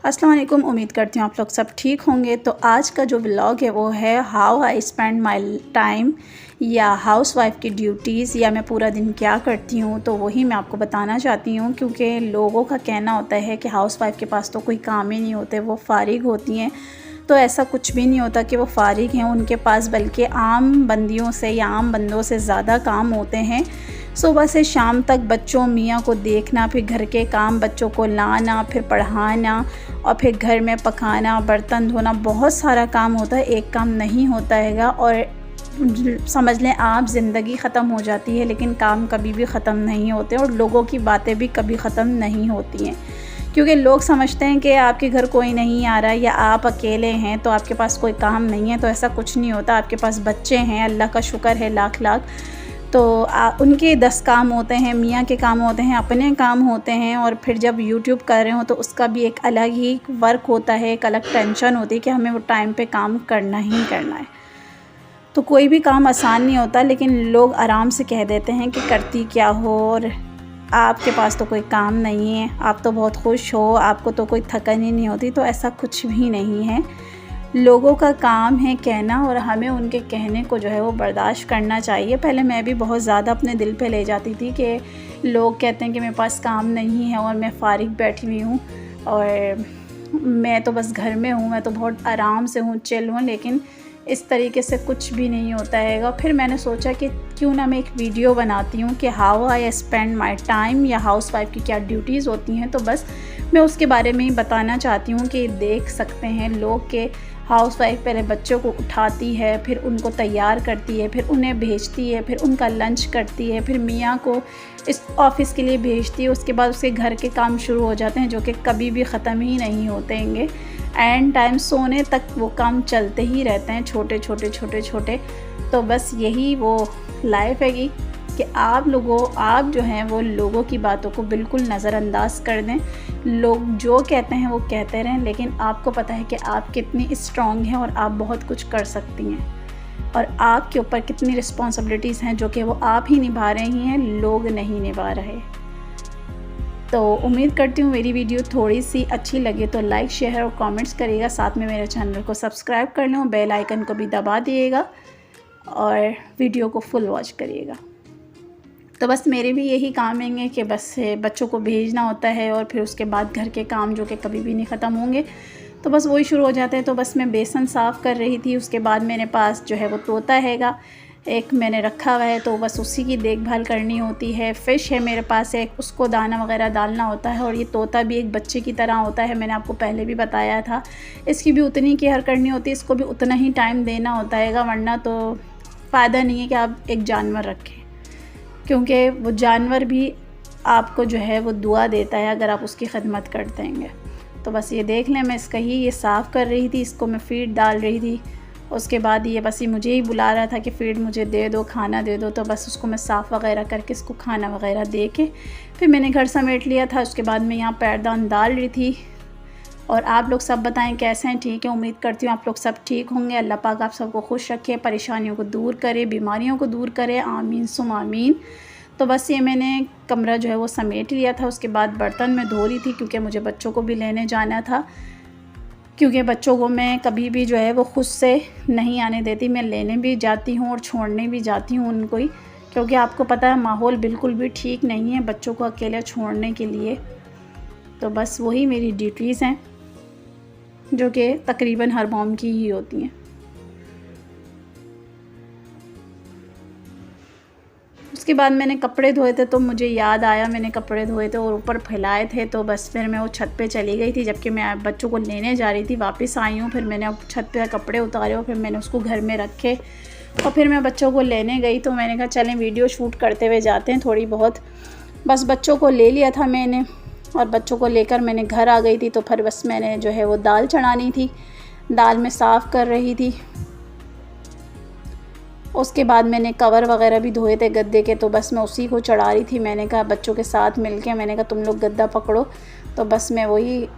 अस्सलाम वालेकुम। उम्मीद करती हूँ आप लोग सब ठीक होंगे। तो आज का जो व्लॉग है वो है how I spend my time या हाउस वाइफ की ड्यूटीज़, या मैं पूरा दिन क्या करती हूँ। तो वही मैं आपको बताना चाहती हूँ, क्योंकि लोगों का कहना होता है कि हाउस वाइफ के पास तो कोई काम ही नहीं होते, वो फारिग होती हैं। तो ऐसा कुछ भी नहीं होता कि वो फारिग हैं उनके पास, बल्कि आम बंदियों से या आम बंदों से ज़्यादा काम होते हैं। सुबह से शाम तक बच्चों मियाँ को देखना, फिर घर के काम, बच्चों को लाना, फिर पढ़ाना और फिर घर में पकाना, बर्तन धोना, बहुत सारा काम होता है। एक काम नहीं होता हैगा। और समझ लें आप ज़िंदगी ख़त्म हो जाती है, लेकिन काम कभी भी ख़त्म नहीं होते और लोगों की बातें भी कभी ख़त्म नहीं होती हैं। क्योंकि लोग समझते हैं कि आपके घर कोई नहीं आ रहा है या आप अकेले हैं तो आपके पास कोई काम नहीं है। तो ऐसा कुछ नहीं होता। आपके पास बच्चे हैं, अल्लाह का शुक्र है लाख लाख। तो उनके 10 काम होते हैं, मियाँ के काम होते हैं, अपने काम होते हैं। और फिर जब यूट्यूब कर रहे हो तो उसका भी एक अलग ही वर्क होता है, एक अलग टेंशन होती है कि हमें वो टाइम पे काम करना ही करना है। तो कोई भी काम आसान नहीं होता, लेकिन लोग आराम से कह देते हैं कि करती क्या हो और आपके पास तो कोई काम नहीं है, आप तो बहुत खुश हो, आपको तो कोई थकन ही नहीं होती। तो ऐसा कुछ भी नहीं है। लोगों का काम है कहना और हमें उनके कहने को जो है वो बर्दाश्त करना चाहिए। पहले मैं भी बहुत ज़्यादा अपने दिल पे ले जाती थी कि लोग कहते हैं कि मेरे पास काम नहीं है और मैं फारिग बैठी हुई हूँ और मैं तो बस घर में हूँ, मैं तो बहुत आराम से हूँ, चिल हूँ। लेकिन इस तरीके से कुछ भी नहीं होता हैगा। फिर मैंने सोचा कि क्यों ना मैं एक वीडियो बनाती हूँ कि how I spend my time या हाउस वाइफ की क्या ड्यूटीज़ होती हैं। तो बस मैं उसके बारे में ही बताना चाहती हूँ कि देख सकते हैं लोग के हाउस वाइफ पहले बच्चों को उठाती है, फिर उनको तैयार करती है, फिर उन्हें भेजती है, फिर उनका लंच करती है, फिर मियाँ को इस ऑफ़िस के लिए भेजती है। उसके बाद उसके घर के काम शुरू हो जाते हैं जो कि कभी भी ख़त्म ही नहीं होते हैं। एंड टाइम सोने तक वो काम चलते ही रहते हैं, छोटे छोटे। तो बस यही वो लाइफ है कि आप जो हैं वो लोगों की बातों को बिल्कुल नज़रअंदाज कर दें। लोग जो कहते हैं वो कहते रहें, लेकिन आपको पता है कि आप कितनी स्ट्रॉन्ग हैं और आप बहुत कुछ कर सकती हैं और आपके ऊपर कितनी रिस्पॉन्सिबिलिटीज़ हैं जो कि वो आप ही निभा रही हैं, लोग नहीं निभा रहे। तो उम्मीद करती हूँ मेरी वीडियो थोड़ी सी अच्छी लगे तो लाइक, शेयर और कमेंट्स करिएगा। साथ में मेरे चैनल को सब्सक्राइब कर लें, बेल आइकन को भी दबा दिएगा और वीडियो को फुल वॉच करिएगा। तो बस मेरे भी यही काम हैं कि बस बच्चों को भेजना होता है और फिर उसके बाद घर के काम जो कि कभी भी नहीं ख़त्म होंगे, तो बस वही शुरू हो जाते हैं। तो बस मैं बेसन साफ़ कर रही थी। उसके बाद मेरे पास जो है वो तोता हैगा, एक मैंने रखा हुआ है, तो बस उसी की देखभाल करनी होती है। फ़िश है मेरे पास एक, उसको दाना वगैरह डालना होता है। और ये तोता भी एक बच्चे की तरह होता है, मैंने आपको पहले भी बताया था। इसकी भी उतनी केयर करनी होती है, इसको भी उतना ही टाइम देना होता है, वरना तो फ़ायदा नहीं है कि आप एक जानवर रखें, क्योंकि वो जानवर भी आपको जो है वो दुआ देता है अगर आप उसकी खिदमत कर देंगे। तो बस ये देख लें, मैं इसका ये साफ़ कर रही थी, इसको मैं फ़ीड डाल रही थी। उसके बाद ये बस ये मुझे ही बुला रहा था कि फ़ीड मुझे दे दो, खाना दे दो। तो बस उसको मैं साफ़ वगैरह करके इसको खाना वगैरह दे के फिर मैंने घर समेट लिया था। उसके बाद मैं यहाँ पैरदान डाल रही थी। और आप लोग सब बताएं कैसे हैं, ठीक है। उम्मीद करती हूँ आप लोग सब ठीक होंगे। अल्लाह पाक आप सबको खुश रखे, परेशानियों को दूर करे, बीमारियों को दूर करे, आमीन सुम आमीन। तो बस ये मैंने कमरा जो है वो समेट लिया था। उसके बाद बर्तन मैं धो रही थी, क्योंकि मुझे बच्चों को भी लेने जाना था। क्योंकि बच्चों को मैं कभी भी जो है वो ख़ुद से नहीं आने देती, मैं लेने भी जाती हूँ और छोड़ने भी जाती हूँ उनको ही, क्योंकि आपको पता है माहौल बिल्कुल भी ठीक नहीं है बच्चों को अकेले छोड़ने के लिए। तो बस वही मेरी ड्यूटीज़ हैं जो कि तकरीबन हर मॉम की ही होती हैं। उसके बाद मैंने कपड़े धोए थे, तो मुझे याद आया मैंने कपड़े धोए थे और ऊपर फैलाए थे। तो बस फिर मैं वो छत पे चली गई थी, जबकि मैं बच्चों को लेने जा रही थी। वापस आई हूँ, फिर मैंने छत पे कपड़े उतारे और फिर मैंने उसको घर में रखे और फिर मैं बच्चों को लेने गई। तो मैंने कहा चलें वीडियो शूट करते हुए जाते हैं थोड़ी बहुत। बस बच्चों को ले लिया था मैंने और बच्चों को लेकर मैंने घर आ गई थी। तो फिर बस मैंने जो है वो दाल चढ़ानी थी, दाल में साफ़ कर रही थी। उसके बाद मैंने कवर वगैरह भी धोए थे गद्दे के, तो बस मैं उसी को चढ़ा रही थी। मैंने कहा बच्चों के साथ मिलके मैंने कहा तुम लोग गद्दा पकड़ो, तो बस मैं वही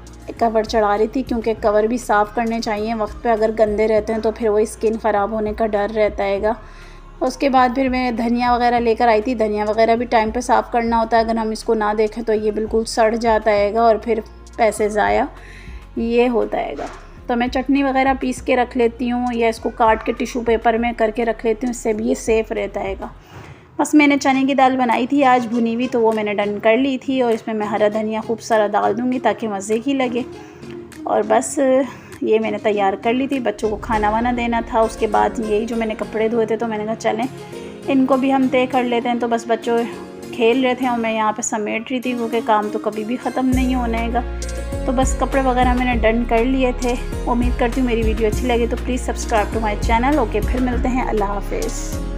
कवर चढ़ा रही थी, क्योंकि कवर भी साफ़ करने चाहिए वक्त पे। अगर गंदे रहते हैं तो फिर वही स्किन ख़राब होने का डर रहता हैगा। उसके बाद फिर मैं धनिया वगैरह लेकर आई थी। धनिया वगैरह भी टाइम पे साफ़ करना होता है, अगर हम इसको ना देखें तो ये बिल्कुल सड़ जाता हैगा और फिर पैसे ज़ाया। ये हो जाएगा। तो मैं चटनी वगैरह पीस के रख लेती हूँ या इसको काट के टिश्यू पेपर में करके रख लेती हूँ, इससे भी ये सेफ़ रहता है। बस मैंने चने की दाल बनाई थी आज भुनी हुई, तो वो मैंने डन कर ली थी और इसमें मैं हरा धनिया खूब सारा डाल दूँगी ताकि मज़े की लगे। और बस ये मैंने तैयार कर ली थी, बच्चों को खाना वाना देना था। उसके बाद यही जो मैंने कपड़े धोए थे तो मैंने कहा चलें इनको भी हम तय कर लेते हैं। तो बस बच्चों खेल रहे थे और मैं यहाँ पे समेट रही थी, क्योंकि काम तो कभी भी ख़त्म नहीं होनेगा। तो बस कपड़े वगैरह मैंने डन कर लिए थे। उम्मीद करती हूँ मेरी वीडियो अच्छी लगी तो please subscribe to my channel. Okay, फिर मिलते हैं। अल्लाह हाफिज़।